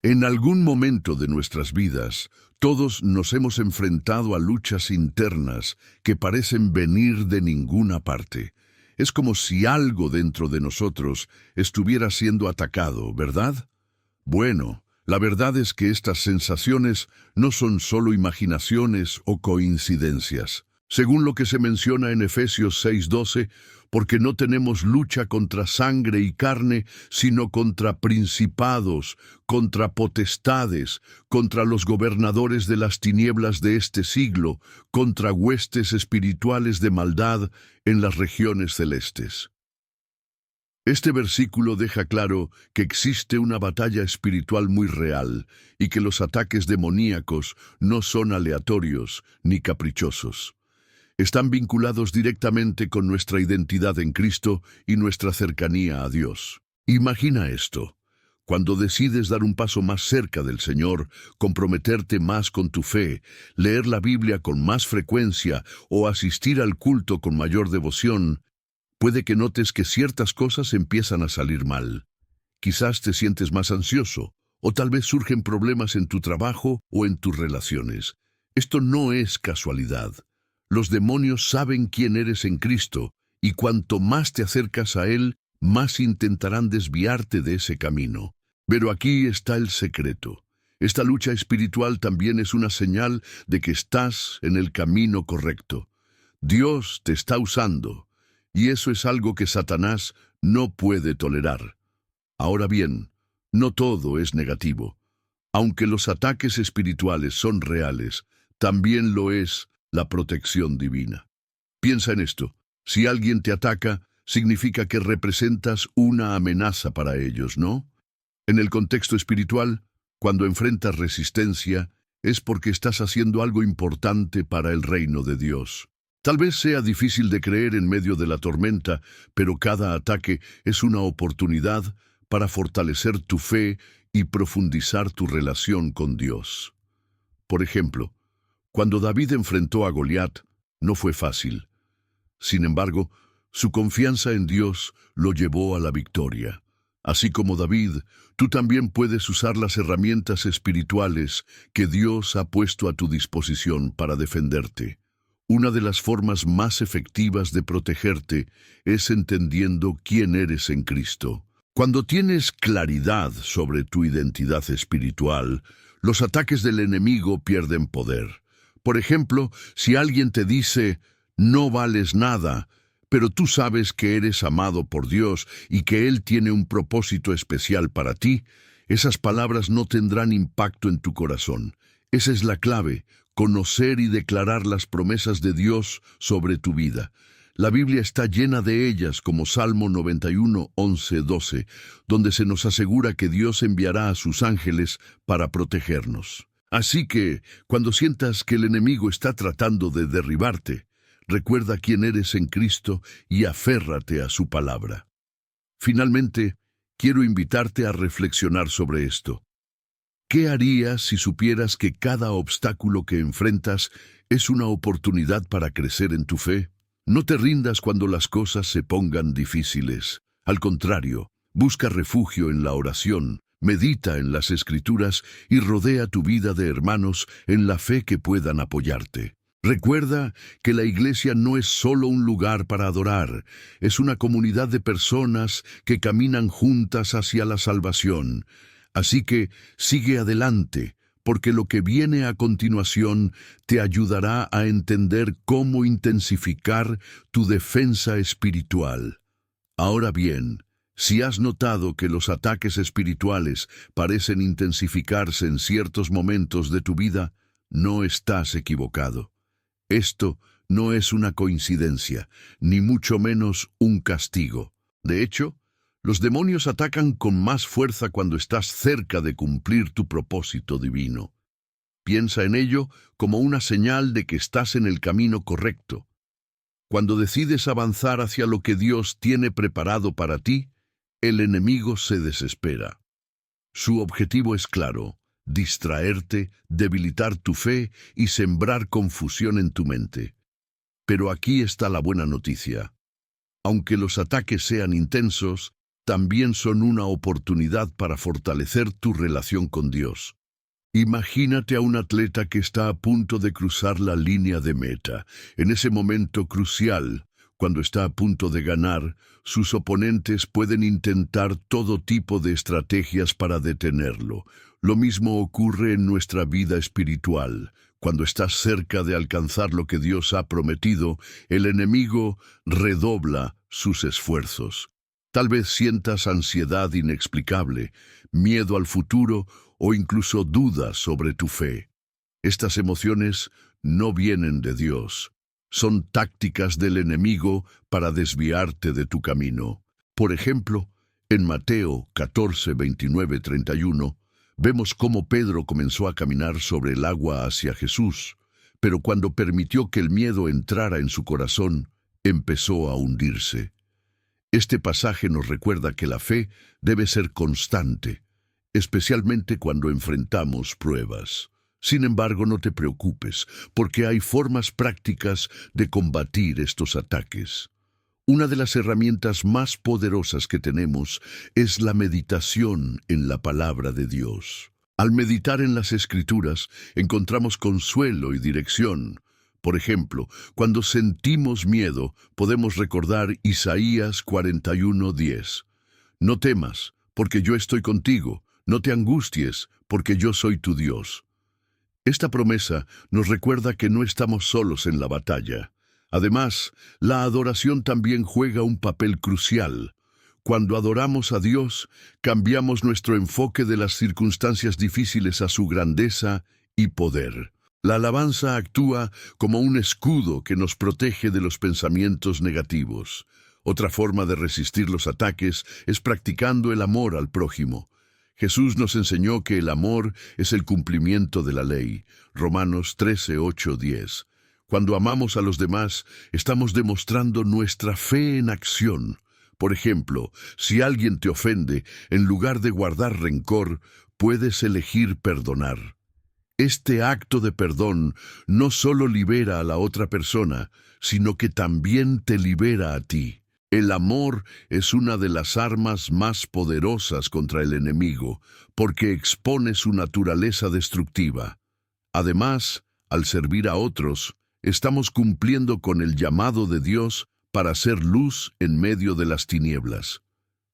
En algún momento de nuestras vidas, todos nos hemos enfrentado a luchas internas que parecen venir de ninguna parte. Es como si algo dentro de nosotros estuviera siendo atacado, ¿verdad? Bueno, la verdad es que estas sensaciones no son solo imaginaciones o coincidencias. Según lo que se menciona en Efesios 6:12, porque no tenemos lucha contra sangre y carne, sino contra principados, contra potestades, contra los gobernadores de las tinieblas de este siglo, contra huestes espirituales de maldad en las regiones celestes. Este versículo deja claro que existe una batalla espiritual muy real y que los ataques demoníacos no son aleatorios ni caprichosos. Están vinculados directamente con nuestra identidad en Cristo y nuestra cercanía a Dios. Imagina esto. Cuando decides dar un paso más cerca del Señor, comprometerte más con tu fe, leer la Biblia con más frecuencia o asistir al culto con mayor devoción, puede que notes que ciertas cosas empiezan a salir mal. Quizás te sientes más ansioso, o tal vez surgen problemas en tu trabajo o en tus relaciones. Esto no es casualidad. Los demonios saben quién eres en Cristo, y cuanto más te acercas a Él, más intentarán desviarte de ese camino. Pero aquí está el secreto. Esta lucha espiritual también es una señal de que estás en el camino correcto. Dios te está usando, y eso es algo que Satanás no puede tolerar. Ahora bien, no todo es negativo. Aunque los ataques espirituales son reales, también lo es la protección divina. Piensa en esto. Si alguien te ataca, significa que representas una amenaza para ellos, ¿no? En el contexto espiritual, cuando enfrentas resistencia, es porque estás haciendo algo importante para el reino de Dios. Tal vez sea difícil de creer en medio de la tormenta, pero cada ataque es una oportunidad para fortalecer tu fe y profundizar tu relación con Dios. Por ejemplo, cuando David enfrentó a Goliat, no fue fácil. Sin embargo, su confianza en Dios lo llevó a la victoria. Así como David, tú también puedes usar las herramientas espirituales que Dios ha puesto a tu disposición para defenderte. Una de las formas más efectivas de protegerte es entendiendo quién eres en Cristo. Cuando tienes claridad sobre tu identidad espiritual, los ataques del enemigo pierden poder. Por ejemplo, si alguien te dice, no vales nada, pero tú sabes que eres amado por Dios y que Él tiene un propósito especial para ti, esas palabras no tendrán impacto en tu corazón. Esa es la clave, conocer y declarar las promesas de Dios sobre tu vida. La Biblia está llena de ellas, como Salmo 91, 11, 12, donde se nos asegura que Dios enviará a sus ángeles para protegernos. Así que, cuando sientas que el enemigo está tratando de derribarte, recuerda quién eres en Cristo y aférrate a su palabra. Finalmente, quiero invitarte a reflexionar sobre esto. ¿Qué harías si supieras que cada obstáculo que enfrentas es una oportunidad para crecer en tu fe? No te rindas cuando las cosas se pongan difíciles. Al contrario, busca refugio en la oración, medita en las Escrituras y rodea tu vida de hermanos en la fe que puedan apoyarte. Recuerda que la iglesia no es solo un lugar para adorar, es una comunidad de personas que caminan juntas hacia la salvación. Así que sigue adelante, porque lo que viene a continuación te ayudará a entender cómo intensificar tu defensa espiritual. Ahora bien, si has notado que los ataques espirituales parecen intensificarse en ciertos momentos de tu vida, no estás equivocado. Esto no es una coincidencia, ni mucho menos un castigo. De hecho, los demonios atacan con más fuerza cuando estás cerca de cumplir tu propósito divino. Piensa en ello como una señal de que estás en el camino correcto. Cuando decides avanzar hacia lo que Dios tiene preparado para ti, el enemigo se desespera. Su objetivo es claro: distraerte, debilitar tu fe y sembrar confusión en tu mente. Pero aquí está la buena noticia. Aunque los ataques sean intensos, también son una oportunidad para fortalecer tu relación con Dios. Imagínate a un atleta que está a punto de cruzar la línea de meta. En ese momento crucial, cuando está a punto de ganar, sus oponentes pueden intentar todo tipo de estrategias para detenerlo. Lo mismo ocurre en nuestra vida espiritual. Cuando estás cerca de alcanzar lo que Dios ha prometido, el enemigo redobla sus esfuerzos. Tal vez sientas ansiedad inexplicable, miedo al futuro o incluso dudas sobre tu fe. Estas emociones no vienen de Dios. Son tácticas del enemigo para desviarte de tu camino. Por ejemplo, en Mateo 14, 29, 31, vemos cómo Pedro comenzó a caminar sobre el agua hacia Jesús, pero cuando permitió que el miedo entrara en su corazón, empezó a hundirse. Este pasaje nos recuerda que la fe debe ser constante, especialmente cuando enfrentamos pruebas. Sin embargo, no te preocupes, porque hay formas prácticas de combatir estos ataques. Una de las herramientas más poderosas que tenemos es la meditación en la palabra de Dios. Al meditar en las Escrituras, encontramos consuelo y dirección. Por ejemplo, cuando sentimos miedo, podemos recordar Isaías 41:10. No temas, porque yo estoy contigo. No te angusties, porque yo soy tu Dios. Esta promesa nos recuerda que no estamos solos en la batalla. Además, la adoración también juega un papel crucial. Cuando adoramos a Dios, cambiamos nuestro enfoque de las circunstancias difíciles a su grandeza y poder. La alabanza actúa como un escudo que nos protege de los pensamientos negativos. Otra forma de resistir los ataques es practicando el amor al prójimo. Jesús nos enseñó que el amor es el cumplimiento de la ley. Romanos 13, 8, 10. Cuando amamos a los demás, estamos demostrando nuestra fe en acción. Por ejemplo, si alguien te ofende, en lugar de guardar rencor, puedes elegir perdonar. Este acto de perdón no solo libera a la otra persona, sino que también te libera a ti. El amor es una de las armas más poderosas contra el enemigo, porque expone su naturaleza destructiva. Además, al servir a otros, estamos cumpliendo con el llamado de Dios para hacer luz en medio de las tinieblas.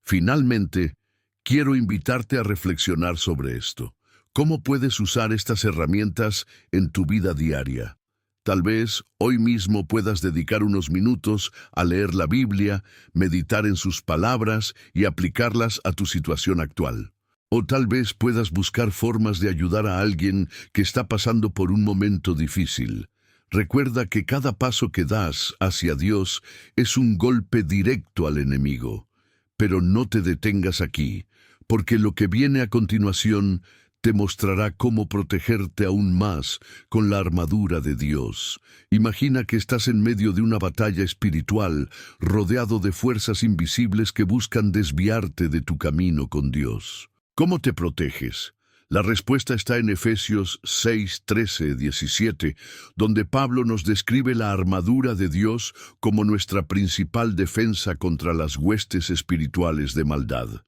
Finalmente, quiero invitarte a reflexionar sobre esto. ¿Cómo puedes usar estas herramientas en tu vida diaria? Tal vez hoy mismo puedas dedicar unos minutos a leer la Biblia, meditar en sus palabras y aplicarlas a tu situación actual. O tal vez puedas buscar formas de ayudar a alguien que está pasando por un momento difícil. Recuerda que cada paso que das hacia Dios es un golpe directo al enemigo. Pero no te detengas aquí, porque lo que viene a continuación te mostrará cómo protegerte aún más con la armadura de Dios. Imagina que estás en medio de una batalla espiritual, rodeado de fuerzas invisibles que buscan desviarte de tu camino con Dios. ¿Cómo te proteges? La respuesta está en Efesios 6, 13, 17, donde Pablo nos describe la armadura de Dios como nuestra principal defensa contra las huestes espirituales de maldad.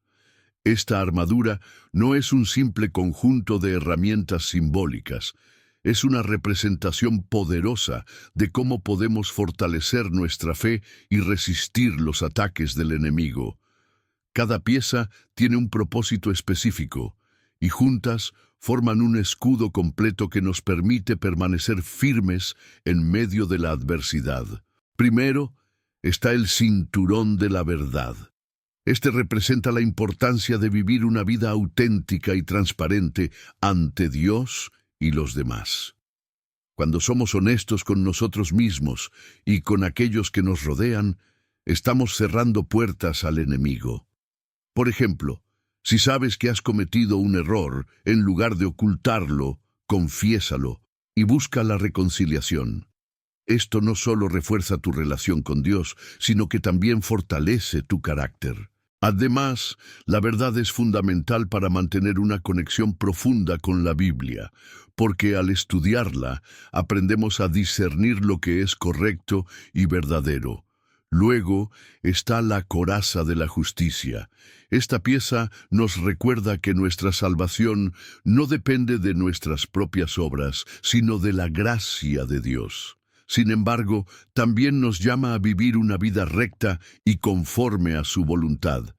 Esta armadura no es un simple conjunto de herramientas simbólicas, es una representación poderosa de cómo podemos fortalecer nuestra fe y resistir los ataques del enemigo. Cada pieza tiene un propósito específico, y juntas forman un escudo completo que nos permite permanecer firmes en medio de la adversidad. Primero está el cinturón de la verdad. Este representa la importancia de vivir una vida auténtica y transparente ante Dios y los demás. Cuando somos honestos con nosotros mismos y con aquellos que nos rodean, estamos cerrando puertas al enemigo. Por ejemplo, si sabes que has cometido un error, en lugar de ocultarlo, confiésalo y busca la reconciliación. Esto no solo refuerza tu relación con Dios, sino que también fortalece tu carácter. Además, la verdad es fundamental para mantener una conexión profunda con la Biblia, porque al estudiarla, aprendemos a discernir lo que es correcto y verdadero. Luego está la coraza de la justicia. Esta pieza nos recuerda que nuestra salvación no depende de nuestras propias obras, sino de la gracia de Dios. Sin embargo, también nos llama a vivir una vida recta y conforme a su voluntad.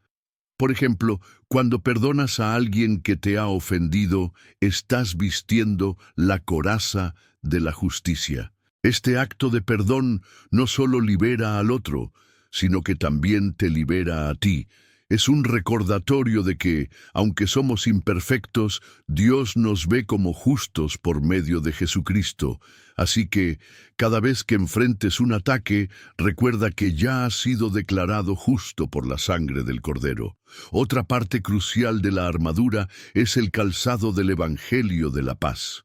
Por ejemplo, cuando perdonas a alguien que te ha ofendido, estás vistiendo la coraza de la justicia. Este acto de perdón no solo libera al otro, sino que también te libera a ti. Es un recordatorio de que, aunque somos imperfectos, Dios nos ve como justos por medio de Jesucristo. Así que, cada vez que enfrentes un ataque, recuerda que ya has sido declarado justo por la sangre del Cordero. Otra parte crucial de la armadura es el calzado del Evangelio de la paz.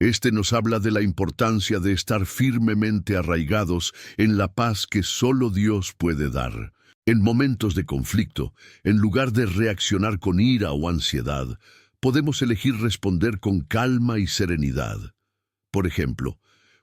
Este nos habla de la importancia de estar firmemente arraigados en la paz que solo Dios puede dar. En momentos de conflicto, en lugar de reaccionar con ira o ansiedad, podemos elegir responder con calma y serenidad. Por ejemplo,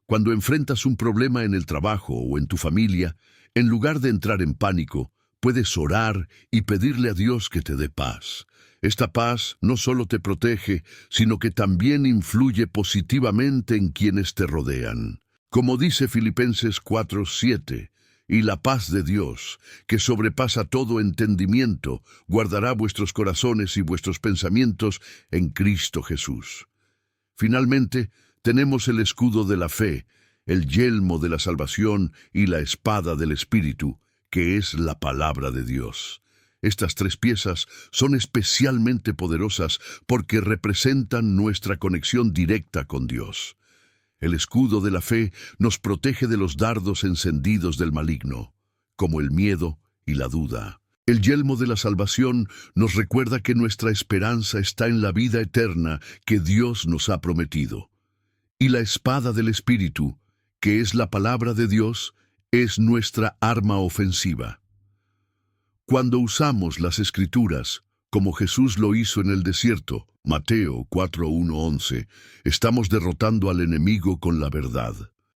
cuando enfrentas un problema en el trabajo o en tu familia, en lugar de entrar en pánico, puedes orar y pedirle a Dios que te dé paz. Esta paz no solo te protege, sino que también influye positivamente en quienes te rodean. Como dice Filipenses 4:7, y la paz de Dios, que sobrepasa todo entendimiento, guardará vuestros corazones y vuestros pensamientos en Cristo Jesús. Finalmente, tenemos el escudo de la fe, el yelmo de la salvación y la espada del Espíritu, que es la palabra de Dios. Estas tres piezas son especialmente poderosas porque representan nuestra conexión directa con Dios. El escudo de la fe nos protege de los dardos encendidos del maligno, como el miedo y la duda. El yelmo de la salvación nos recuerda que nuestra esperanza está en la vida eterna que Dios nos ha prometido. Y la espada del Espíritu, que es la palabra de Dios, es nuestra arma ofensiva. Cuando usamos las Escrituras, como Jesús lo hizo en el desierto, Mateo 4:1-11, estamos derrotando al enemigo con la verdad.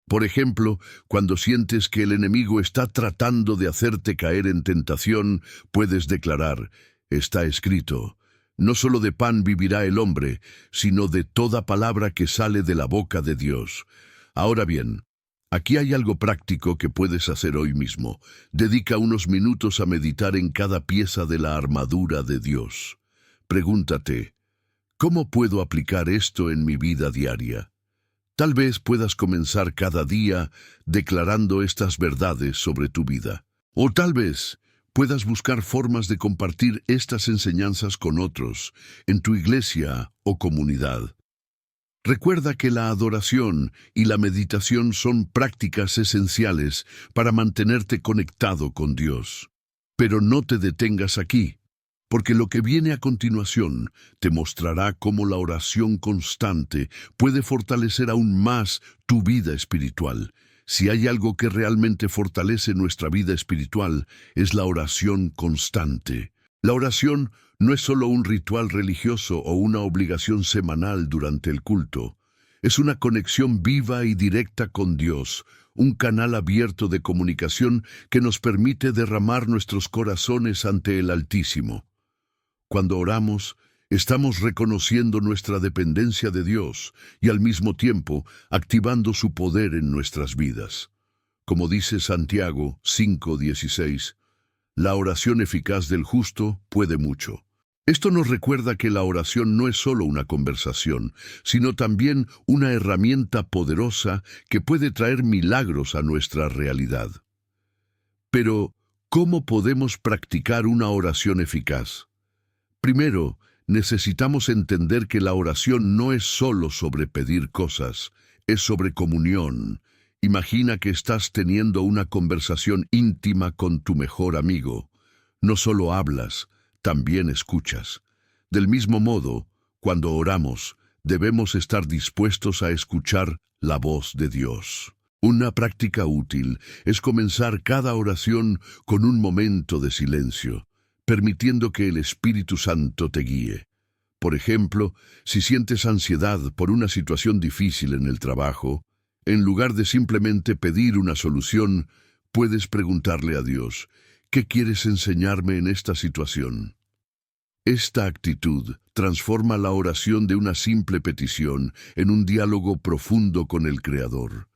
Por ejemplo, cuando sientes que el enemigo está tratando de hacerte caer en tentación, puedes declarar, está escrito, no solo de pan vivirá el hombre, sino de toda palabra que sale de la boca de Dios. Ahora bien, aquí hay algo práctico que puedes hacer hoy mismo. Dedica unos minutos a meditar en cada pieza de la armadura de Dios. Pregúntate, ¿cómo puedo aplicar esto en mi vida diaria? Tal vez puedas comenzar cada día declarando estas verdades sobre tu vida. O tal vez puedas buscar formas de compartir estas enseñanzas con otros, en tu iglesia o comunidad. Recuerda que la adoración y la meditación son prácticas esenciales para mantenerte conectado con Dios. Pero no te detengas aquí, porque lo que viene a continuación te mostrará cómo la oración constante puede fortalecer aún más tu vida espiritual. Si hay algo que realmente fortalece nuestra vida espiritual, es la oración constante. La oración no es solo un ritual religioso o una obligación semanal durante el culto. Es una conexión viva y directa con Dios, un canal abierto de comunicación que nos permite derramar nuestros corazones ante el Altísimo. Cuando oramos, estamos reconociendo nuestra dependencia de Dios y al mismo tiempo activando su poder en nuestras vidas. Como dice Santiago 5:16, la oración eficaz del justo puede mucho. Esto nos recuerda que la oración no es solo una conversación, sino también una herramienta poderosa que puede traer milagros a nuestra realidad. Pero, ¿cómo podemos practicar una oración eficaz? Primero, necesitamos entender que la oración no es solo sobre pedir cosas, es sobre comunión. Imagina que estás teniendo una conversación íntima con tu mejor amigo. No solo hablas, también escuchas. Del mismo modo, cuando oramos, debemos estar dispuestos a escuchar la voz de Dios. Una práctica útil es comenzar cada oración con un momento de silencio, permitiendo que el Espíritu Santo te guíe. Por ejemplo, si sientes ansiedad por una situación difícil en el trabajo, en lugar de simplemente pedir una solución, puedes preguntarle a Dios, ¿qué quieres enseñarme en esta situación? Esta actitud transforma la oración de una simple petición en un diálogo profundo con el Creador.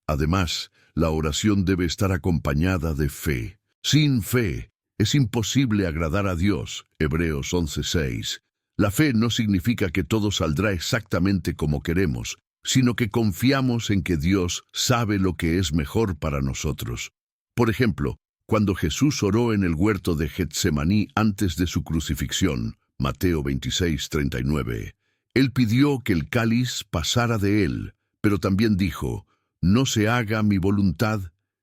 Además, la oración debe estar acompañada de fe. Sin fe, es imposible agradar a Dios. Hebreos 11:6. La fe no significa que todo saldrá exactamente como queremos, sino que confiamos en que Dios sabe lo que es mejor para nosotros. Por ejemplo, cuando Jesús oró en el huerto de Getsemaní antes de su crucifixión, Mateo 26:39, Él pidió que el cáliz pasara de él, pero también dijo, «No se haga mi voluntad,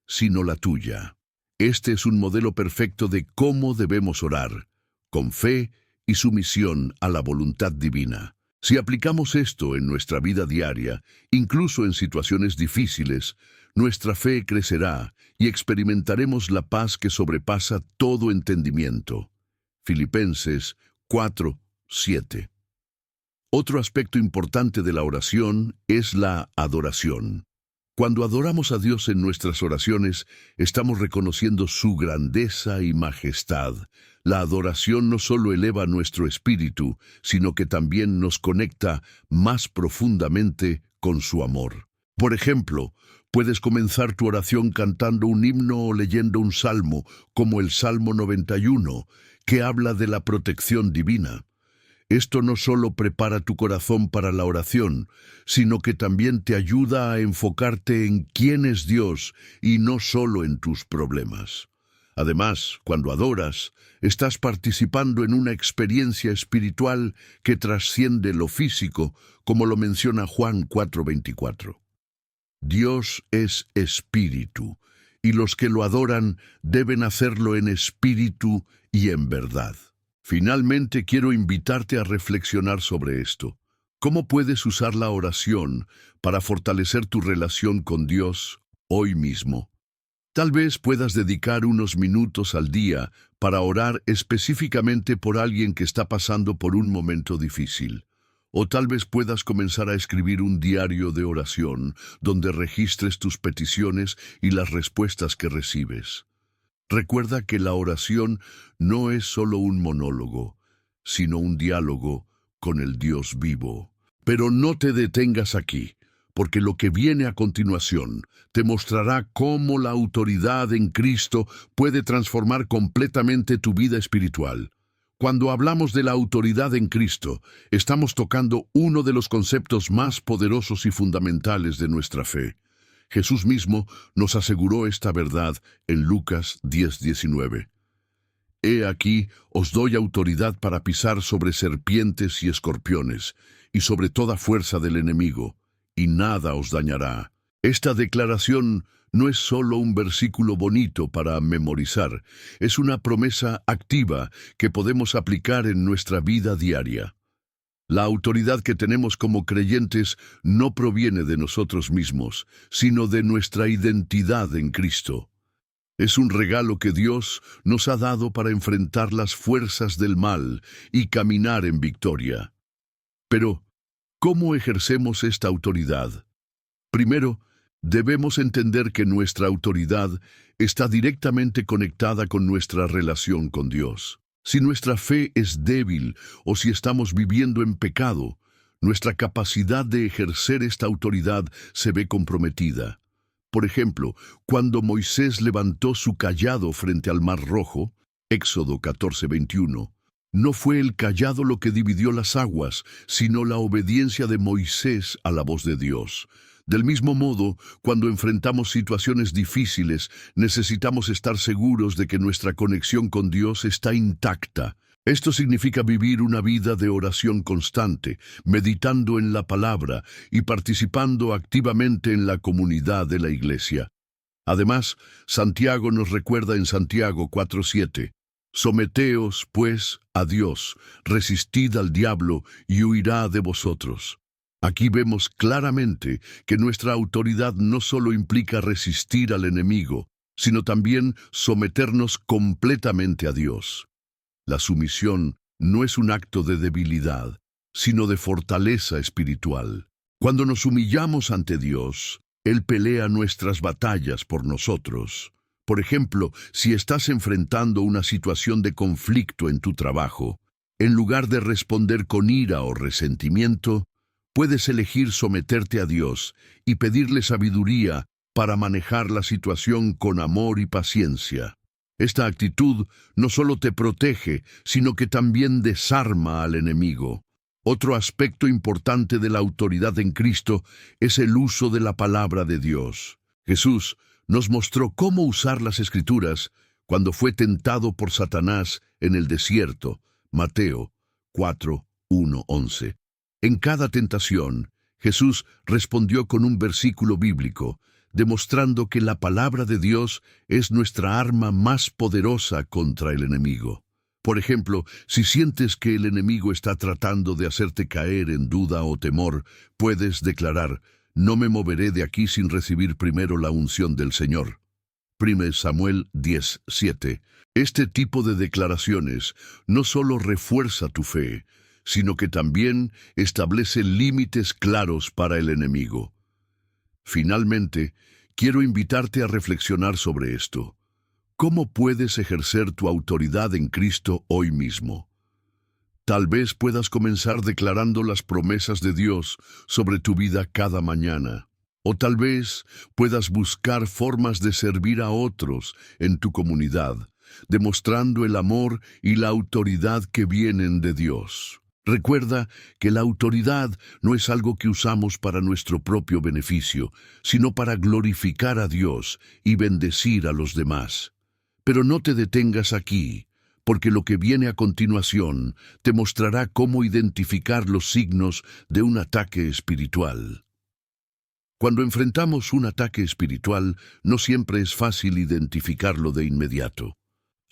sino la tuya». Este es un modelo perfecto de cómo debemos orar, con fe y sumisión a la voluntad divina. Si aplicamos esto en nuestra vida diaria, incluso en situaciones difíciles, nuestra fe crecerá y experimentaremos la paz que sobrepasa todo entendimiento. Filipenses 4:7. Otro aspecto importante de la oración es la adoración. Cuando adoramos a Dios en nuestras oraciones, estamos reconociendo su grandeza y majestad. La adoración no solo eleva nuestro espíritu, sino que también nos conecta más profundamente con su amor. Por ejemplo, puedes comenzar tu oración cantando un himno o leyendo un salmo, como el Salmo 91, que habla de la protección divina. Esto no solo prepara tu corazón para la oración, sino que también te ayuda a enfocarte en quién es Dios y no solo en tus problemas. Además, cuando adoras, estás participando en una experiencia espiritual que trasciende lo físico, como lo menciona Juan 4:24. Dios es espíritu, y los que lo adoran deben hacerlo en espíritu y en verdad. Finalmente, quiero invitarte a reflexionar sobre esto. ¿Cómo puedes usar la oración para fortalecer tu relación con Dios hoy mismo? Tal vez puedas dedicar unos minutos al día para orar específicamente por alguien que está pasando por un momento difícil. O tal vez puedas comenzar a escribir un diario de oración donde registres tus peticiones y las respuestas que recibes. Recuerda que la oración no es solo un monólogo, sino un diálogo con el Dios vivo. Pero no te detengas aquí, porque lo que viene a continuación te mostrará cómo la autoridad en Cristo puede transformar completamente tu vida espiritual. Cuando hablamos de la autoridad en Cristo, estamos tocando uno de los conceptos más poderosos y fundamentales de nuestra fe. Jesús mismo nos aseguró esta verdad en Lucas 10:19. He aquí, os doy autoridad para pisar sobre serpientes y escorpiones, y sobre toda fuerza del enemigo, y nada os dañará. Esta declaración no es solo un versículo bonito para memorizar, es una promesa activa que podemos aplicar en nuestra vida diaria. La autoridad que tenemos como creyentes no proviene de nosotros mismos, sino de nuestra identidad en Cristo. Es un regalo que Dios nos ha dado para enfrentar las fuerzas del mal y caminar en victoria. Pero, ¿cómo ejercemos esta autoridad? Primero, debemos entender que nuestra autoridad está directamente conectada con nuestra relación con Dios. Si nuestra fe es débil o si estamos viviendo en pecado, nuestra capacidad de ejercer esta autoridad se ve comprometida. Por ejemplo, cuando Moisés levantó su cayado frente al Mar Rojo, Éxodo 14:21, no fue el cayado lo que dividió las aguas, sino la obediencia de Moisés a la voz de Dios. Del mismo modo, cuando enfrentamos situaciones difíciles, necesitamos estar seguros de que nuestra conexión con Dios está intacta. Esto significa vivir una vida de oración constante, meditando en la palabra y participando activamente en la comunidad de la Iglesia. Además, Santiago nos recuerda en Santiago 4:7, «Someteos, pues, a Dios, resistid al diablo y huirá de vosotros». Aquí vemos claramente que nuestra autoridad no solo implica resistir al enemigo, sino también someternos completamente a Dios. La sumisión no es un acto de debilidad, sino de fortaleza espiritual. Cuando nos humillamos ante Dios, Él pelea nuestras batallas por nosotros. Por ejemplo, si estás enfrentando una situación de conflicto en tu trabajo, en lugar de responder con ira o resentimiento, puedes elegir someterte a Dios y pedirle sabiduría para manejar la situación con amor y paciencia. Esta actitud no solo te protege, sino que también desarma al enemigo. Otro aspecto importante de la autoridad en Cristo es el uso de la palabra de Dios. Jesús nos mostró cómo usar las Escrituras cuando fue tentado por Satanás en el desierto. Mateo 4, 1, 11. En cada tentación, Jesús respondió con un versículo bíblico, demostrando que la palabra de Dios es nuestra arma más poderosa contra el enemigo. Por ejemplo, si sientes que el enemigo está tratando de hacerte caer en duda o temor, puedes declarar: no me moveré de aquí sin recibir primero la unción del Señor. 1 Samuel 10:7. Este tipo de declaraciones no solo refuerza tu fe, sino que también establece límites claros para el enemigo. Finalmente, quiero invitarte a reflexionar sobre esto. ¿Cómo puedes ejercer tu autoridad en Cristo hoy mismo? Tal vez puedas comenzar declarando las promesas de Dios sobre tu vida cada mañana. O tal vez puedas buscar formas de servir a otros en tu comunidad, demostrando el amor y la autoridad que vienen de Dios. Recuerda que la autoridad no es algo que usamos para nuestro propio beneficio, sino para glorificar a Dios y bendecir a los demás. Pero no te detengas aquí, porque lo que viene a continuación te mostrará cómo identificar los signos de un ataque espiritual. Cuando enfrentamos un ataque espiritual, no siempre es fácil identificarlo de inmediato.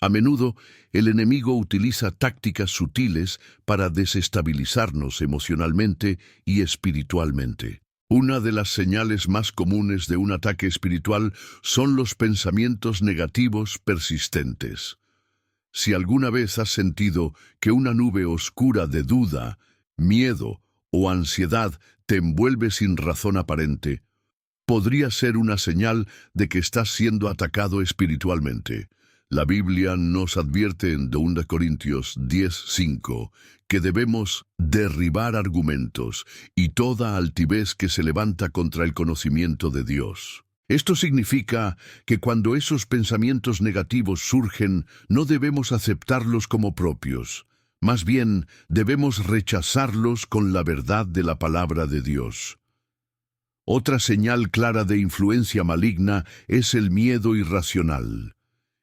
A menudo, el enemigo utiliza tácticas sutiles para desestabilizarnos emocionalmente y espiritualmente. Una de las señales más comunes de un ataque espiritual son los pensamientos negativos persistentes. Si alguna vez has sentido que una nube oscura de duda, miedo o ansiedad te envuelve sin razón aparente, podría ser una señal de que estás siendo atacado espiritualmente. La Biblia nos advierte en 2 Corintios 10:5 que debemos derribar argumentos y toda altivez que se levanta contra el conocimiento de Dios. Esto significa que cuando esos pensamientos negativos surgen, no debemos aceptarlos como propios. Más bien, debemos rechazarlos con la verdad de la palabra de Dios. Otra señal clara de influencia maligna es el miedo irracional.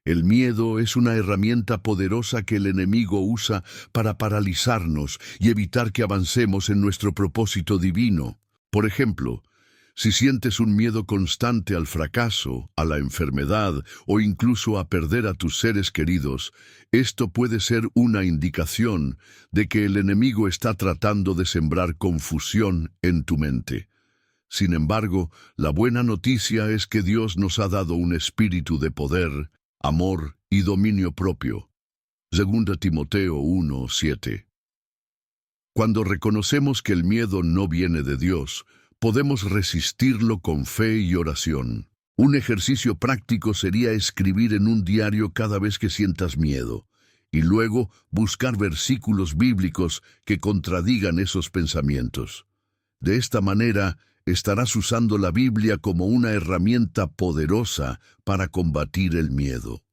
El miedo es una herramienta poderosa que el enemigo usa para paralizarnos y evitar que avancemos en nuestro propósito divino. Por ejemplo, si sientes un miedo constante al fracaso, a la enfermedad o incluso a perder a tus seres queridos, esto puede ser una indicación de que el enemigo está tratando de sembrar confusión en tu mente. Sin embargo, la buena noticia es que Dios nos ha dado un espíritu de poder, amor y dominio propio. 2 Timoteo 1:7. Cuando reconocemos que el miedo no viene de Dios, podemos resistirlo con fe y oración. Un ejercicio práctico sería escribir en un diario cada vez que sientas miedo, y luego buscar versículos bíblicos que contradigan esos pensamientos. De esta manera, estarás usando la Biblia como una herramienta poderosa para combatir el miedo.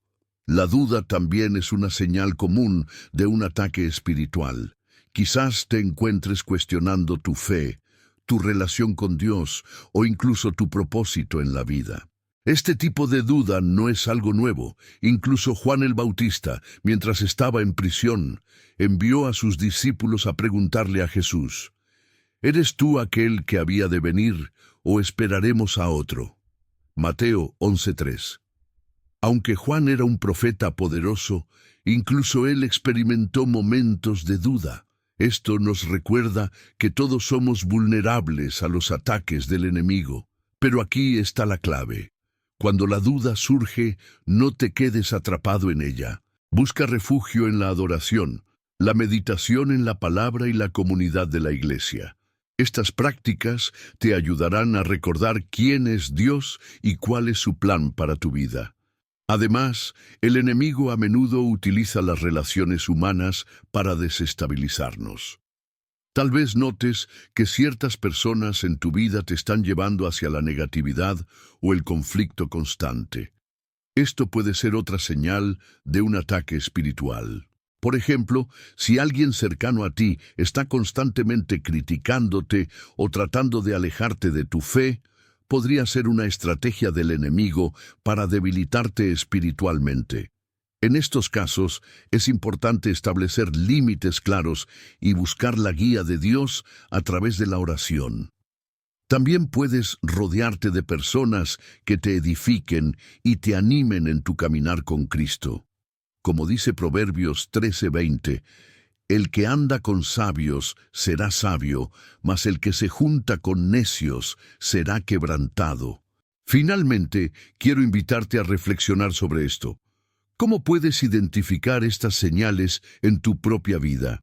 La duda también es una señal común de un ataque espiritual. Quizás te encuentres cuestionando tu fe, tu relación con Dios o incluso tu propósito en la vida. Este tipo de duda no es algo nuevo. Incluso Juan el Bautista, mientras estaba en prisión, envió a sus discípulos a preguntarle a Jesús: ¿eres tú aquel que había de venir o esperaremos a otro? Mateo 11:3. Aunque Juan era un profeta poderoso, incluso él experimentó momentos de duda. Esto nos recuerda que todos somos vulnerables a los ataques del enemigo. Pero aquí está la clave. Cuando la duda surge, no te quedes atrapado en ella. Busca refugio en la adoración, la meditación en la palabra y la comunidad de la iglesia. Estas prácticas te ayudarán a recordar quién es Dios y cuál es su plan para tu vida. Además, el enemigo a menudo utiliza las relaciones humanas para desestabilizarnos. Tal vez notes que ciertas personas en tu vida te están llevando hacia la negatividad o el conflicto constante. Esto puede ser otra señal de un ataque espiritual. Por ejemplo, si alguien cercano a ti está constantemente criticándote o tratando de alejarte de tu fe, podría ser una estrategia del enemigo para debilitarte espiritualmente. En estos casos, es importante establecer límites claros y buscar la guía de Dios a través de la oración. También puedes rodearte de personas que te edifiquen y te animen en tu caminar con Cristo. Como dice Proverbios 13:20, el que anda con sabios será sabio, mas el que se junta con necios será quebrantado. Finalmente, quiero invitarte a reflexionar sobre esto. ¿Cómo puedes identificar estas señales en tu propia vida?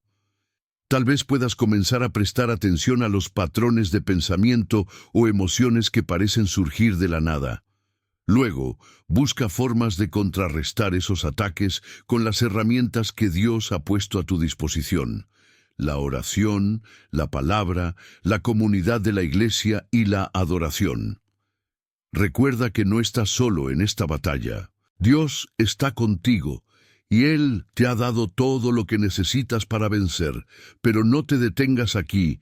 Tal vez puedas comenzar a prestar atención a los patrones de pensamiento o emociones que parecen surgir de la nada. Luego, busca formas de contrarrestar esos ataques con las herramientas que Dios ha puesto a tu disposición: la oración, la palabra, la comunidad de la iglesia y la adoración. Recuerda que no estás solo en esta batalla. Dios está contigo y Él te ha dado todo lo que necesitas para vencer, pero no te detengas aquí,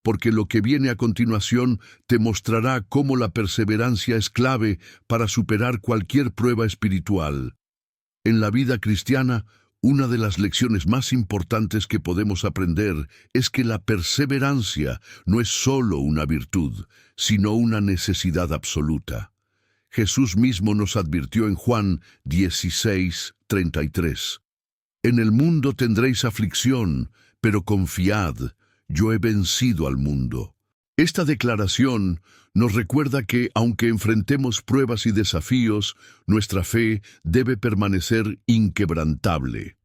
porque lo que viene a continuación te mostrará cómo la perseverancia es clave para superar cualquier prueba espiritual. En la vida cristiana, una de las lecciones más importantes que podemos aprender es que la perseverancia no es solo una virtud, sino una necesidad absoluta. Jesús mismo nos advirtió en Juan 16:33. En el mundo tendréis aflicción, pero confiad, yo he vencido al mundo. Esta declaración nos recuerda que, aunque enfrentemos pruebas y desafíos, nuestra fe debe permanecer inquebrantable.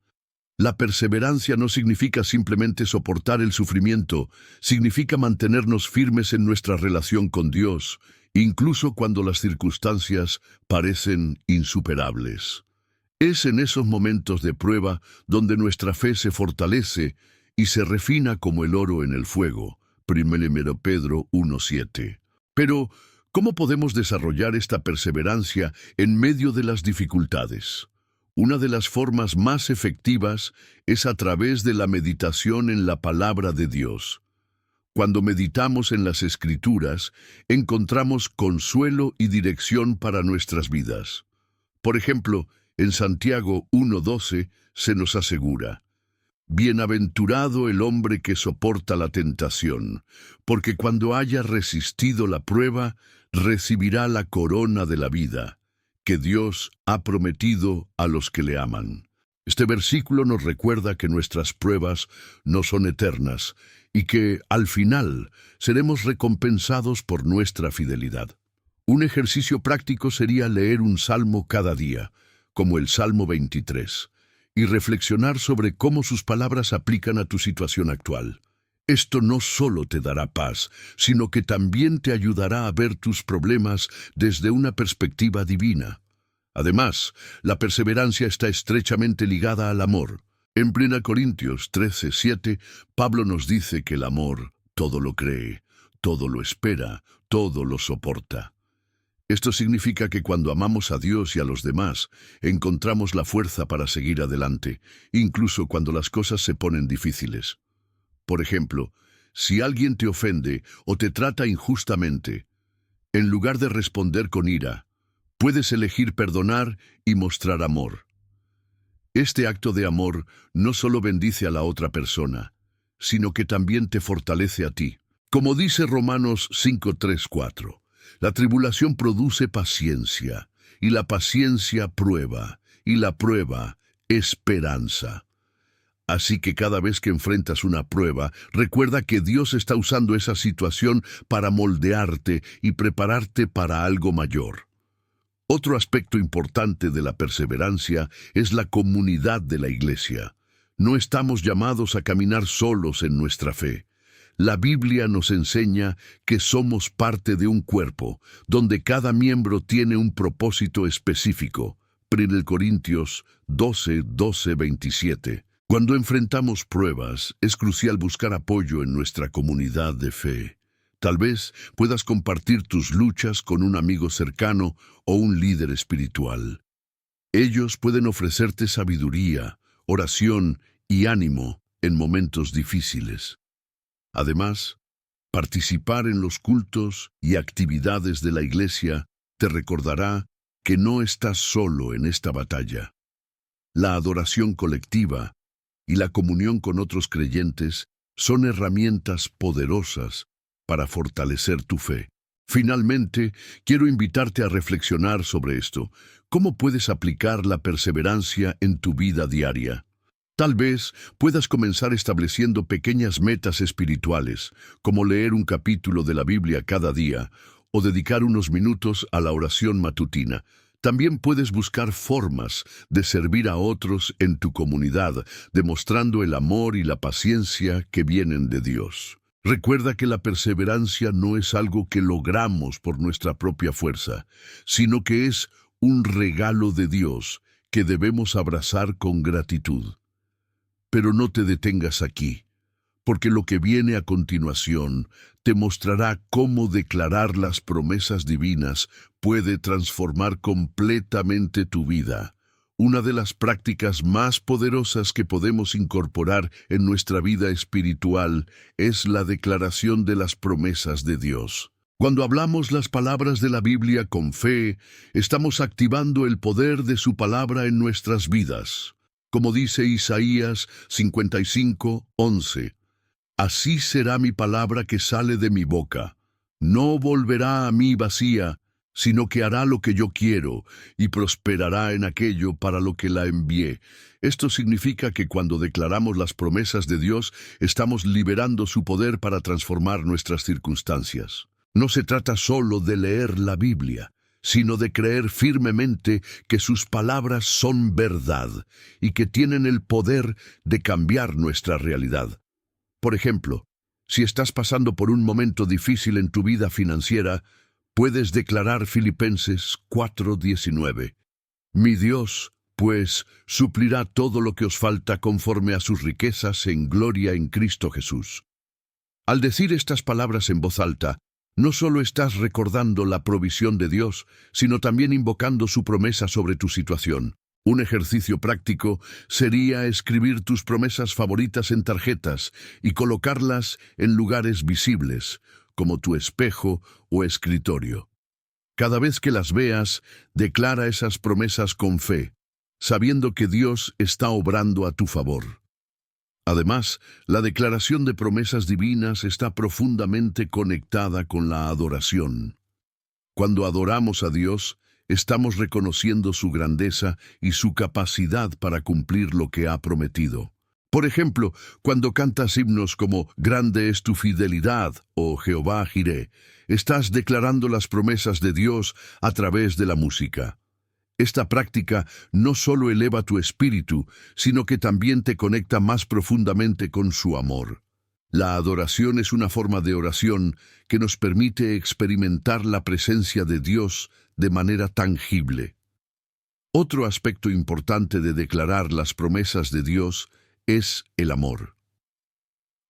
La perseverancia no significa simplemente soportar el sufrimiento, significa mantenernos firmes en nuestra relación con Dios, incluso cuando las circunstancias parecen insuperables. Es en esos momentos de prueba donde nuestra fe se fortalece y se refina como el oro en el fuego. 1 Pedro 1:7. Pero, ¿cómo podemos desarrollar esta perseverancia en medio de las dificultades? Una de las formas más efectivas es a través de la meditación en la palabra de Dios. Cuando meditamos en las Escrituras, encontramos consuelo y dirección para nuestras vidas. Por ejemplo, en Santiago 1:12 se nos asegura: bienaventurado el hombre que soporta la tentación, porque cuando haya resistido la prueba, recibirá la corona de la vida, que Dios ha prometido a los que le aman. Este versículo nos recuerda que nuestras pruebas no son eternas y que, al final, seremos recompensados por nuestra fidelidad. Un ejercicio práctico sería leer un salmo cada día, como el Salmo 23, y reflexionar sobre cómo sus palabras aplican a tu situación actual. Esto no solo te dará paz, sino que también te ayudará a ver tus problemas desde una perspectiva divina. Además, la perseverancia está estrechamente ligada al amor. En 1 Corintios 13:7, Pablo nos dice que el amor todo lo cree, todo lo espera, todo lo soporta. Esto significa que cuando amamos a Dios y a los demás, encontramos la fuerza para seguir adelante, incluso cuando las cosas se ponen difíciles. Por ejemplo, si alguien te ofende o te trata injustamente, en lugar de responder con ira, puedes elegir perdonar y mostrar amor. Este acto de amor no solo bendice a la otra persona, sino que también te fortalece a ti. Como dice Romanos 5:3-4, la tribulación produce paciencia, y la paciencia prueba, y la prueba esperanza. Así que cada vez que enfrentas una prueba, recuerda que Dios está usando esa situación para moldearte y prepararte para algo mayor. Otro aspecto importante de la perseverancia es la comunidad de la iglesia. No estamos llamados a caminar solos en nuestra fe. La Biblia nos enseña que somos parte de un cuerpo, donde cada miembro tiene un propósito específico. 1 Corintios 12:27. Cuando enfrentamos pruebas, es crucial buscar apoyo en nuestra comunidad de fe. Tal vez puedas compartir tus luchas con un amigo cercano o un líder espiritual. Ellos pueden ofrecerte sabiduría, oración y ánimo en momentos difíciles. Además, participar en los cultos y actividades de la iglesia te recordará que no estás solo en esta batalla. La adoración colectiva y la comunión con otros creyentes son herramientas poderosas para fortalecer tu fe. Finalmente, quiero invitarte a reflexionar sobre esto. ¿Cómo puedes aplicar la perseverancia en tu vida diaria? Tal vez puedas comenzar estableciendo pequeñas metas espirituales, como leer un capítulo de la Biblia cada día o dedicar unos minutos a la oración matutina. También puedes buscar formas de servir a otros en tu comunidad, demostrando el amor y la paciencia que vienen de Dios. Recuerda que la perseverancia no es algo que logramos por nuestra propia fuerza, sino que es un regalo de Dios que debemos abrazar con gratitud. Pero no te detengas aquí, porque lo que viene a continuación te mostrará cómo declarar las promesas divinas puede transformar completamente tu vida. Una de las prácticas más poderosas que podemos incorporar en nuestra vida espiritual es la declaración de las promesas de Dios. Cuando hablamos las palabras de la Biblia con fe, estamos activando el poder de su palabra en nuestras vidas. Como dice Isaías 55:11, así será mi palabra que sale de mi boca. No volverá a mí vacía, sino que hará lo que yo quiero y prosperará en aquello para lo que la envié. Esto significa que cuando declaramos las promesas de Dios, estamos liberando su poder para transformar nuestras circunstancias. No se trata solo de leer la Biblia, sino de creer firmemente que sus palabras son verdad y que tienen el poder de cambiar nuestra realidad. Por ejemplo, si estás pasando por un momento difícil en tu vida financiera, puedes declarar Filipenses 4:19. Mi Dios, pues, suplirá todo lo que os falta conforme a sus riquezas en gloria en Cristo Jesús. Al decir estas palabras en voz alta, no solo estás recordando la provisión de Dios, sino también invocando su promesa sobre tu situación. Un ejercicio práctico sería escribir tus promesas favoritas en tarjetas y colocarlas en lugares visibles, como tu espejo o escritorio. Cada vez que las veas, declara esas promesas con fe, sabiendo que Dios está obrando a tu favor. Además, la declaración de promesas divinas está profundamente conectada con la adoración. Cuando adoramos a Dios, estamos reconociendo su grandeza y su capacidad para cumplir lo que ha prometido. Por ejemplo, cuando cantas himnos como «Grande es tu fidelidad» o «Jehová Jireh», estás declarando las promesas de Dios a través de la música. Esta práctica no solo eleva tu espíritu, sino que también te conecta más profundamente con su amor. La adoración es una forma de oración que nos permite experimentar la presencia de Dios de manera tangible. Otro aspecto importante de declarar las promesas de Dios es el amor.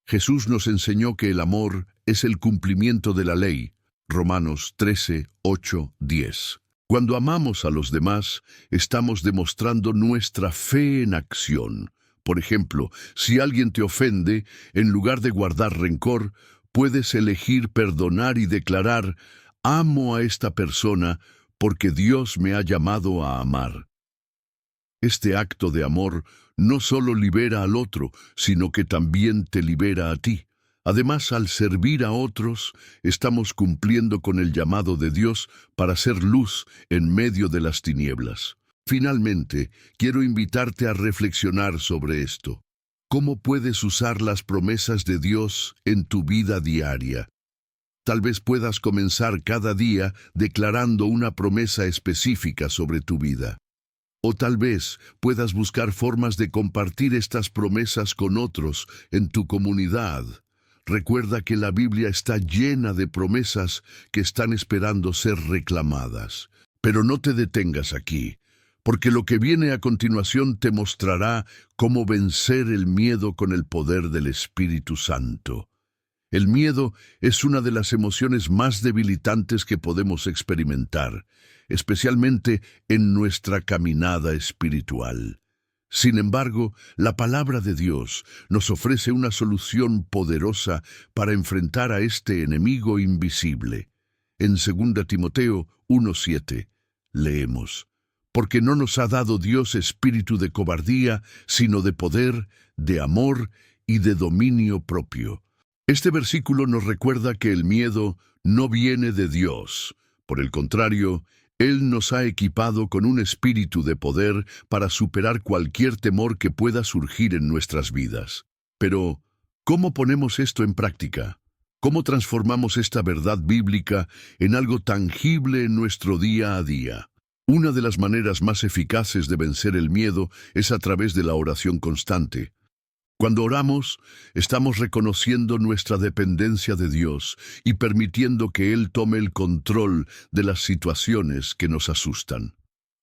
Jesús nos enseñó que el amor es el cumplimiento de la ley, Romanos 13:8-10. Cuando amamos a los demás, estamos demostrando nuestra fe en acción. Por ejemplo, si alguien te ofende, en lugar de guardar rencor, puedes elegir perdonar y declarar, «Amo a esta persona porque Dios me ha llamado a amar». Este acto de amor no solo libera al otro, sino que también te libera a ti. Además, al servir a otros, estamos cumpliendo con el llamado de Dios para ser luz en medio de las tinieblas. Finalmente, quiero invitarte a reflexionar sobre esto. ¿Cómo puedes usar las promesas de Dios en tu vida diaria? Tal vez puedas comenzar cada día declarando una promesa específica sobre tu vida. O tal vez puedas buscar formas de compartir estas promesas con otros en tu comunidad. Recuerda que la Biblia está llena de promesas que están esperando ser reclamadas. Pero no te detengas aquí, porque lo que viene a continuación te mostrará cómo vencer el miedo con el poder del Espíritu Santo. El miedo es una de las emociones más debilitantes que podemos experimentar, especialmente en nuestra caminada espiritual. Sin embargo, la palabra de Dios nos ofrece una solución poderosa para enfrentar a este enemigo invisible. En 2 Timoteo 1:7 leemos: porque no nos ha dado Dios espíritu de cobardía, sino de poder, de amor y de dominio propio. Este versículo nos recuerda que el miedo no viene de Dios. Por el contrario, Él nos ha equipado con un espíritu de poder para superar cualquier temor que pueda surgir en nuestras vidas. Pero, ¿cómo ponemos esto en práctica? ¿Cómo transformamos esta verdad bíblica en algo tangible en nuestro día a día? Una de las maneras más eficaces de vencer el miedo es a través de la oración constante. Cuando oramos, estamos reconociendo nuestra dependencia de Dios y permitiendo que Él tome el control de las situaciones que nos asustan.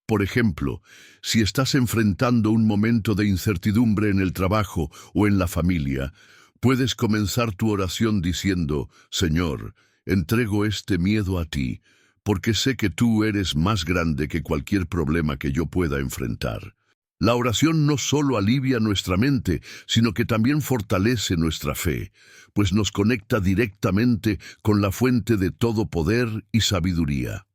Por ejemplo, si estás enfrentando un momento de incertidumbre en el trabajo o en la familia, puedes comenzar tu oración diciendo: Señor, entrego este miedo a ti, porque sé que tú eres más grande que cualquier problema que yo pueda enfrentar. La oración no solo alivia nuestra mente, sino que también fortalece nuestra fe, pues nos conecta directamente con la fuente de todo poder y sabiduría.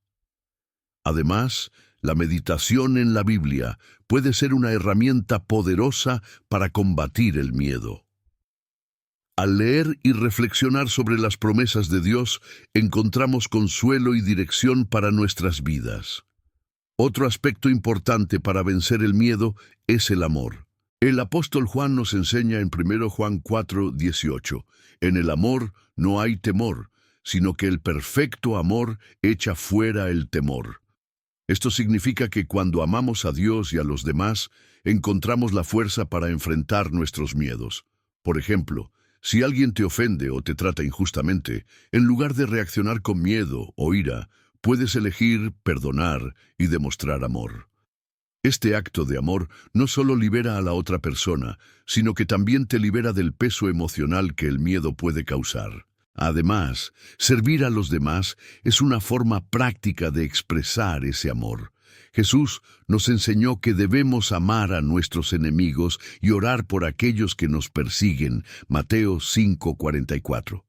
Además, la meditación en la Biblia puede ser una herramienta poderosa para combatir el miedo. Al leer y reflexionar sobre las promesas de Dios, encontramos consuelo y dirección para nuestras vidas. Otro aspecto importante para vencer el miedo es el amor. El apóstol Juan nos enseña en 1 Juan 4:18, en el amor no hay temor, sino que el perfecto amor echa fuera el temor. Esto significa que cuando amamos a Dios y a los demás, encontramos la fuerza para enfrentar nuestros miedos. Por ejemplo, si alguien te ofende o te trata injustamente, en lugar de reaccionar con miedo o ira, puedes elegir perdonar y demostrar amor. Este acto de amor no solo libera a la otra persona, sino que también te libera del peso emocional que el miedo puede causar. Además, servir a los demás es una forma práctica de expresar ese amor. Jesús nos enseñó que debemos amar a nuestros enemigos y orar por aquellos que nos persiguen. Mateo 5:44.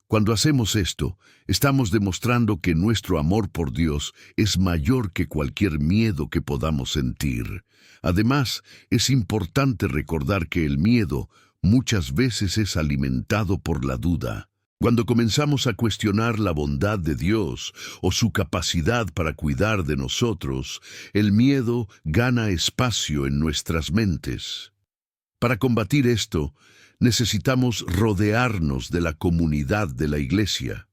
Cuando hacemos esto, estamos demostrando que nuestro amor por Dios es mayor que cualquier miedo que podamos sentir. Además, es importante recordar que el miedo muchas veces es alimentado por la duda. Cuando comenzamos a cuestionar la bondad de Dios o su capacidad para cuidar de nosotros, el miedo gana espacio en nuestras mentes. Para combatir esto, necesitamos rodearnos de la comunidad de la iglesia,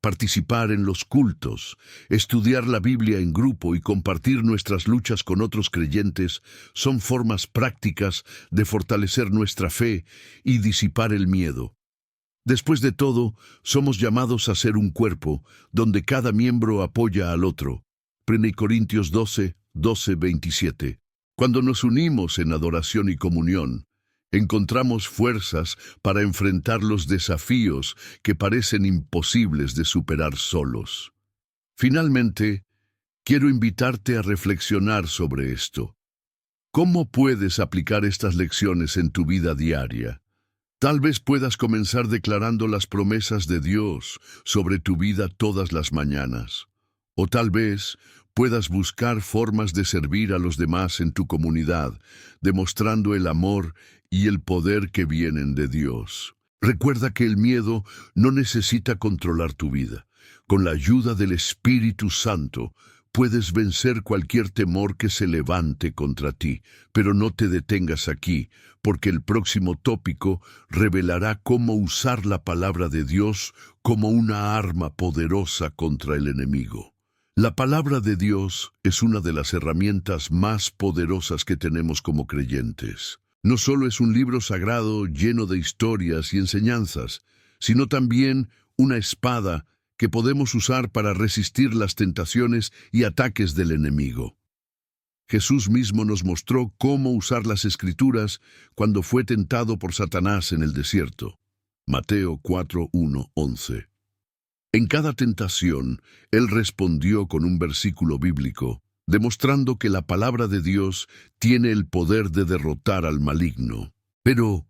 participar en los cultos, estudiar la Biblia en grupo y compartir nuestras luchas con otros creyentes son formas prácticas de fortalecer nuestra fe y disipar el miedo. Después de todo, somos llamados a ser un cuerpo donde cada miembro apoya al otro. 1 Corintios 12:27. Cuando nos unimos en adoración y comunión, encontramos fuerzas para enfrentar los desafíos que parecen imposibles de superar solos. Finalmente, quiero invitarte a reflexionar sobre esto. ¿Cómo puedes aplicar estas lecciones en tu vida diaria? Tal vez puedas comenzar declarando las promesas de Dios sobre tu vida todas las mañanas. O tal vez puedas buscar formas de servir a los demás en tu comunidad, demostrando el amor y el poder que vienen de Dios. Recuerda que el miedo no necesita controlar tu vida. Con la ayuda del Espíritu Santo, puedes vencer cualquier temor que se levante contra ti, pero no te detengas aquí, porque el próximo tópico revelará cómo usar la palabra de Dios como una arma poderosa contra el enemigo. La palabra de Dios es una de las herramientas más poderosas que tenemos como creyentes. No solo es un libro sagrado lleno de historias y enseñanzas, sino también una espada que podemos usar para resistir las tentaciones y ataques del enemigo. Jesús mismo nos mostró cómo usar las Escrituras cuando fue tentado por Satanás en el desierto. Mateo 4, 1, 11. En cada tentación, Él respondió con un versículo bíblico, demostrando que la palabra de Dios tiene el poder de derrotar al maligno. Pero,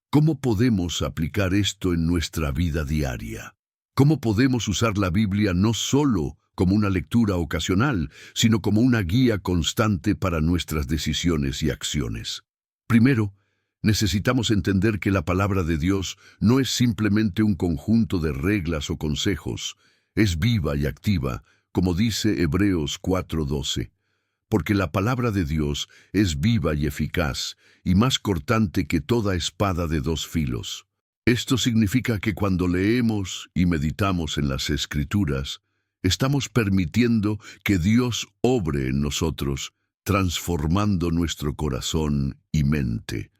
¿cómo podemos aplicar esto en nuestra vida diaria? ¿Cómo podemos usar la Biblia no solo como una lectura ocasional, sino como una guía constante para nuestras decisiones y acciones? Primero, necesitamos entender que la palabra de Dios no es simplemente un conjunto de reglas o consejos, es viva y activa, como dice Hebreos 4:12. Porque la palabra de Dios es viva y eficaz, y más cortante que toda espada de dos filos. Esto significa que cuando leemos y meditamos en las Escrituras, estamos permitiendo que Dios obre en nosotros, transformando nuestro corazón y mente.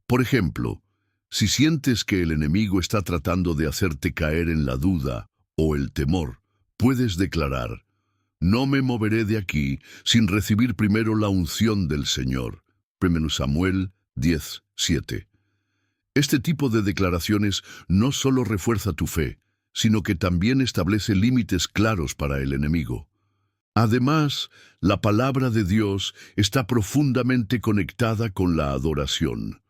Por ejemplo, si sientes que el enemigo está tratando de hacerte caer en la duda o el temor, puedes declarar: no me moveré de aquí sin recibir primero la unción del Señor. 1 Samuel 10:7. Este tipo de declaraciones no solo refuerza tu fe, sino que también establece límites claros para el enemigo. Además, la palabra de Dios está profundamente conectada con la adoración.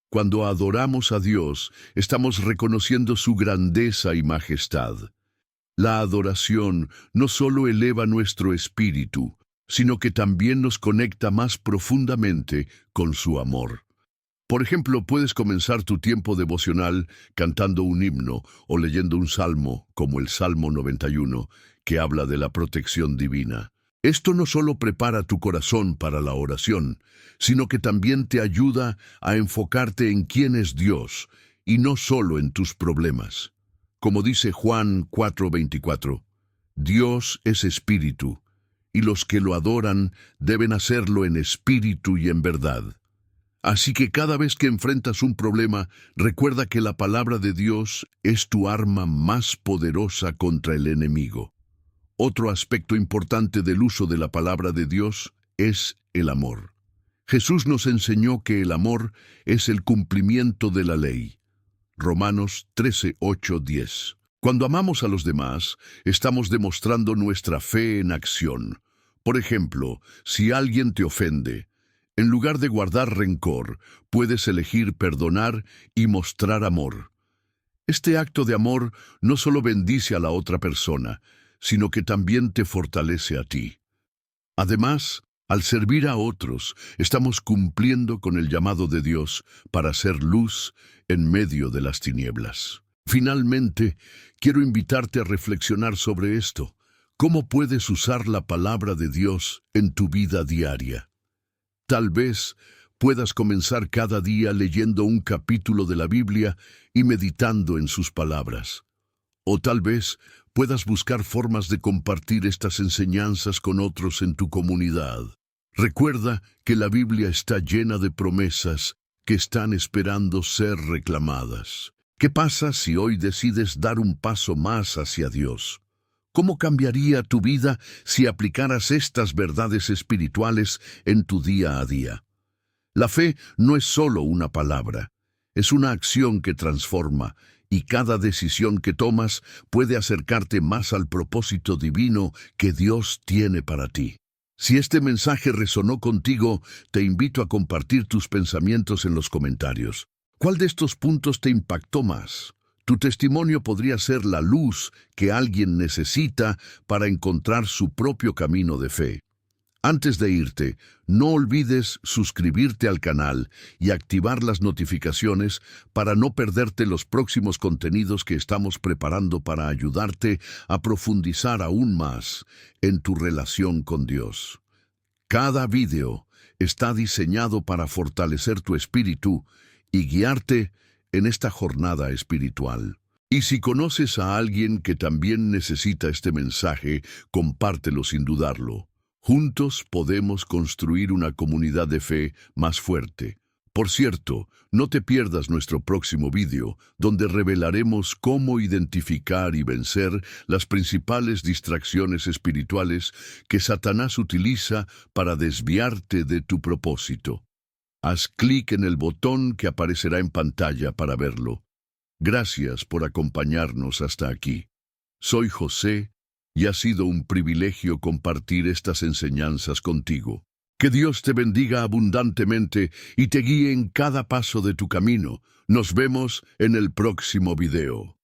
Cuando adoramos a Dios, estamos reconociendo su grandeza y majestad. La adoración no solo eleva nuestro espíritu, sino que también nos conecta más profundamente con su amor. Por ejemplo, puedes comenzar tu tiempo devocional cantando un himno o leyendo un salmo, como el Salmo 91, que habla de la protección divina. Esto no solo prepara tu corazón para la oración, sino que también te ayuda a enfocarte en quién es Dios y no solo en tus problemas. Como dice Juan 4:24, Dios es espíritu, y los que lo adoran deben hacerlo en espíritu y en verdad. Así que cada vez que enfrentas un problema, recuerda que la palabra de Dios es tu arma más poderosa contra el enemigo. Otro aspecto importante del uso de la palabra de Dios es el amor. Jesús nos enseñó que el amor es el cumplimiento de la ley. Romanos 13:8-10. Cuando amamos a los demás, estamos demostrando nuestra fe en acción. Por ejemplo, si alguien te ofende, en lugar de guardar rencor, puedes elegir perdonar y mostrar amor. Este acto de amor no solo bendice a la otra persona, sino que también te fortalece a ti. Además, al servir a otros, estamos cumpliendo con el llamado de Dios para ser luz en medio de las tinieblas. Finalmente, quiero invitarte a reflexionar sobre esto. ¿Cómo puedes usar la palabra de Dios en tu vida diaria? Tal vez puedas comenzar cada día leyendo un capítulo de la Biblia y meditando en sus palabras. O tal vez puedas buscar formas de compartir estas enseñanzas con otros en tu comunidad. Recuerda que la Biblia está llena de promesas que están esperando ser reclamadas. ¿Qué pasa si hoy decides dar un paso más hacia Dios? ¿Cómo cambiaría tu vida si aplicaras estas verdades espirituales en tu día a día? La fe no es solo una palabra, es una acción que transforma, y cada decisión que tomas puede acercarte más al propósito divino que Dios tiene para ti. Si este mensaje resonó contigo, te invito a compartir tus pensamientos en los comentarios. ¿Cuál de estos puntos te impactó más? Tu testimonio podría ser la luz que alguien necesita para encontrar su propio camino de fe. Antes de irte, no olvides suscribirte al canal y activar las notificaciones para no perderte los próximos contenidos que estamos preparando para ayudarte a profundizar aún más en tu relación con Dios. Cada video está diseñado para fortalecer tu espíritu y guiarte en esta jornada espiritual. Y si conoces a alguien que también necesita este mensaje, compártelo sin dudarlo. Juntos podemos construir una comunidad de fe más fuerte, Por cierto, no te pierdas nuestro próximo vídeo, donde revelaremos cómo identificar y vencer las principales distracciones espirituales que Satanás utiliza para desviarte de tu propósito. Haz clic en el botón que aparecerá en pantalla para verlo. Gracias por acompañarnos hasta aquí. Soy José y ha sido un privilegio compartir estas enseñanzas contigo. Que Dios te bendiga abundantemente y te guíe en cada paso de tu camino. Nos vemos en el próximo video.